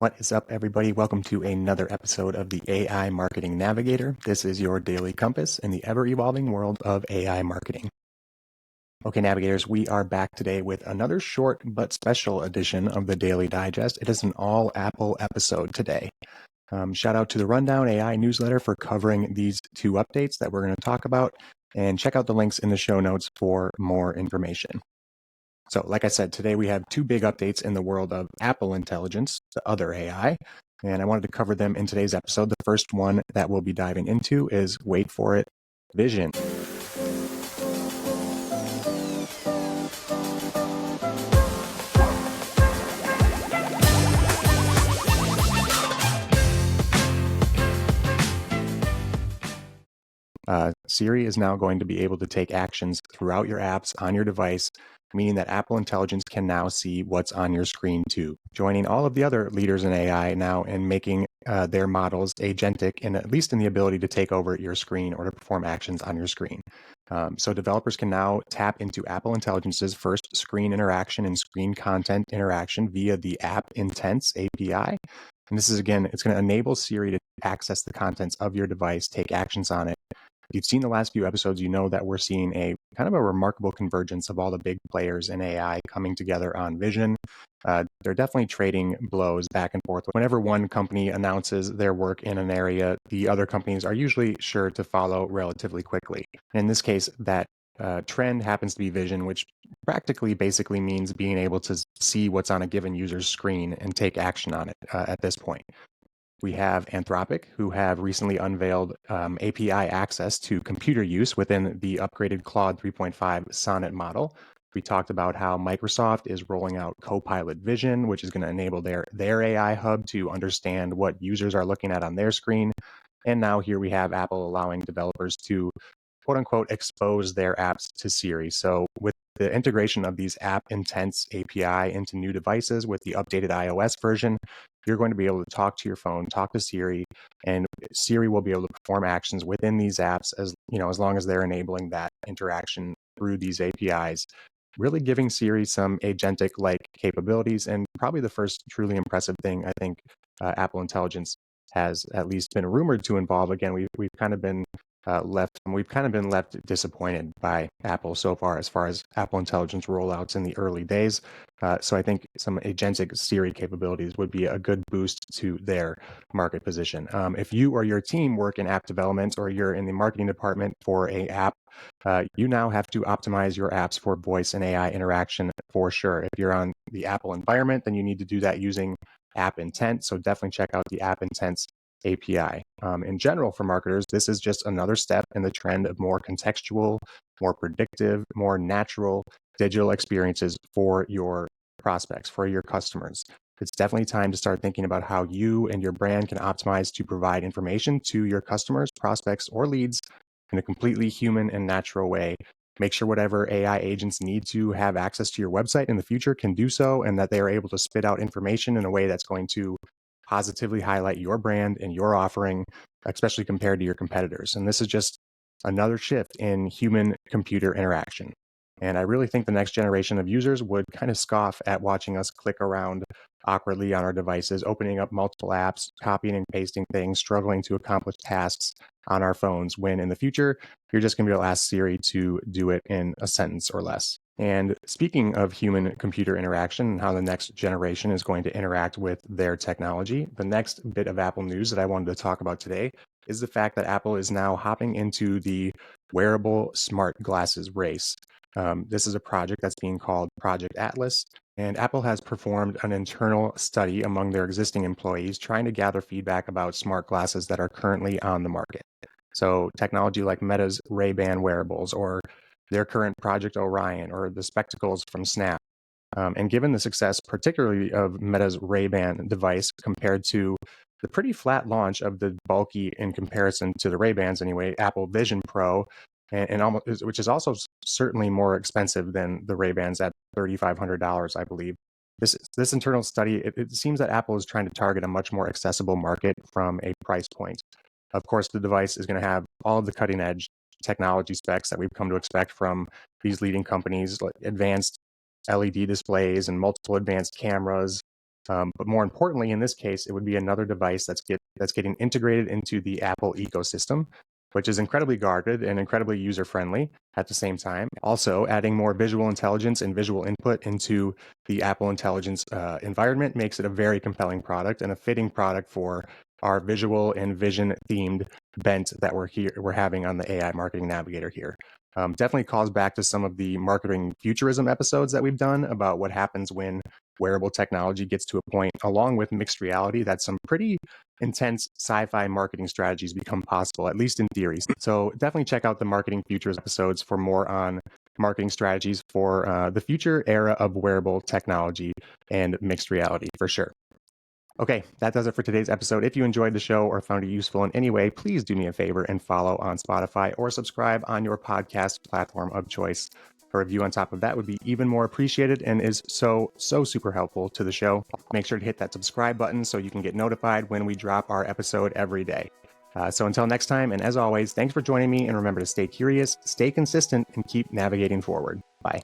What is up, everybody? Welcome to another episode of the AI Marketing Navigator. This is your daily compass in the ever-evolving world of AI marketing. Okay, navigators, we are back today with another short but special edition of the Daily Digest. It is an all Apple episode today. Shout out to the Rundown AI newsletter for covering these two updates that we're going to talk about, and check out the links in the show notes for more information. So, like I said, today we have two big updates in the world of Apple Intelligence, the other AI, and I wanted to cover them in today's episode. The first one that we'll be diving into is, wait for it, Vision. Siri is now going to be able to take actions throughout your apps on your device, meaning that Apple Intelligence can now see what's on your screen too, joining all of the other leaders in AI now in making their models agentic, and at least in the ability to take over your screen or to perform actions on your screen. So developers can now tap into Apple Intelligence's first screen interaction and screen content interaction via the App Intents API. And this is, again, it's going to enable Siri to access the contents of your device, take actions on it. If you've seen the last few episodes, you know that we're seeing a kind of a remarkable convergence of all the big players in AI coming together on vision. They're definitely trading blows back and forth. Whenever one company announces their work in an area, the other companies are usually sure to follow relatively quickly. And in this case, that trend happens to be vision, which practically basically means being able to see what's on a given user's screen and take action on it at this point. We have Anthropic, who have recently unveiled API access to computer use within the upgraded Claude 3.5 Sonnet model. We talked about how Microsoft is rolling out Copilot Vision, which is going to enable their AI hub to understand what users are looking at on their screen. And now here we have Apple allowing developers to, quote unquote, expose their apps to Siri. So with the integration of these App Intents API into new devices with the updated iOS version, you're going to be able to talk to your phone, talk to Siri, and Siri will be able to perform actions within these apps as long as they're enabling that interaction through these APIs, really giving Siri some agentic-like capabilities. And probably the first truly impressive thing I think Apple Intelligence has at least been rumored to involve. Again, we've kind of been left disappointed by Apple so far as Apple Intelligence rollouts in the early days. So I think some agentic Siri capabilities would be a good boost to their market position. If you or your team work in app development, or you're in the marketing department for a app, you now have to optimize your apps for voice and AI interaction for sure. If you're on the Apple environment, then you need to do that using App Intent. So definitely check out the App Intents API. In general, for marketers, this is just another step in the trend of more contextual, more predictive, more natural digital experiences for your prospects, for your customers. It's definitely time to start thinking about how you and your brand can optimize to provide information to your customers, prospects, or leads in a completely human and natural way. Make sure whatever AI agents need to have access to your website in the future can do so, and that they are able to spit out information in a way that's going to positively highlight your brand and your offering, especially compared to your competitors. And this is just another shift in human-computer interaction. And I really think the next generation of users would kind of scoff at watching us click around awkwardly on our devices, opening up multiple apps, copying and pasting things, struggling to accomplish tasks on our phones, when in the future, you're just going to be able to ask Siri to do it in a sentence or less. And speaking of human-computer interaction and how the next generation is going to interact with their technology, the next bit of Apple news that I wanted to talk about today is the fact that Apple is now hopping into the wearable smart glasses race. This is a project that's being called Project Atlas, and Apple has performed an internal study among their existing employees trying to gather feedback about smart glasses that are currently on the market. So technology like Meta's Ray-Ban wearables, or their current Project Orion, or the spectacles from Snap. And given the success, particularly of Meta's Ray-Ban device compared to the pretty flat launch of the bulky, in comparison to the Ray-Bans anyway, Apple Vision Pro, and almost, which is also certainly more expensive than the Ray-Bans at $3,500, I believe. This internal study, it seems that Apple is trying to target a much more accessible market from a price point. Of course, the device is going to have all of the cutting edge technology specs that we've come to expect from these leading companies, like advanced LED displays and multiple advanced cameras, But more importantly, in this case, it would be another device that's getting integrated into the Apple ecosystem, which is incredibly guarded and incredibly user-friendly at the same time. Also, adding more visual intelligence and visual input into the Apple Intelligence environment makes it a very compelling product and a fitting product for our visual and vision themed bent that we're having on the AI Marketing Navigator here. Definitely calls back to some of the marketing futurism episodes that we've done about what happens when wearable technology gets to a point, along with mixed reality, that some pretty intense sci-fi marketing strategies become possible, at least in theory. So definitely check out the marketing futures episodes for more on marketing strategies for the future era of wearable technology and mixed reality for sure. Okay, that does it for today's episode. If you enjoyed the show or found it useful in any way, please do me a favor and follow on Spotify or subscribe on your podcast platform of choice. A review on top of that would be even more appreciated and is so super helpful to the show. Make sure to hit that subscribe button so you can get notified when we drop our episode every day. So until next time, and as always, thanks for joining me, and remember to stay curious, stay consistent, and keep navigating forward. Bye.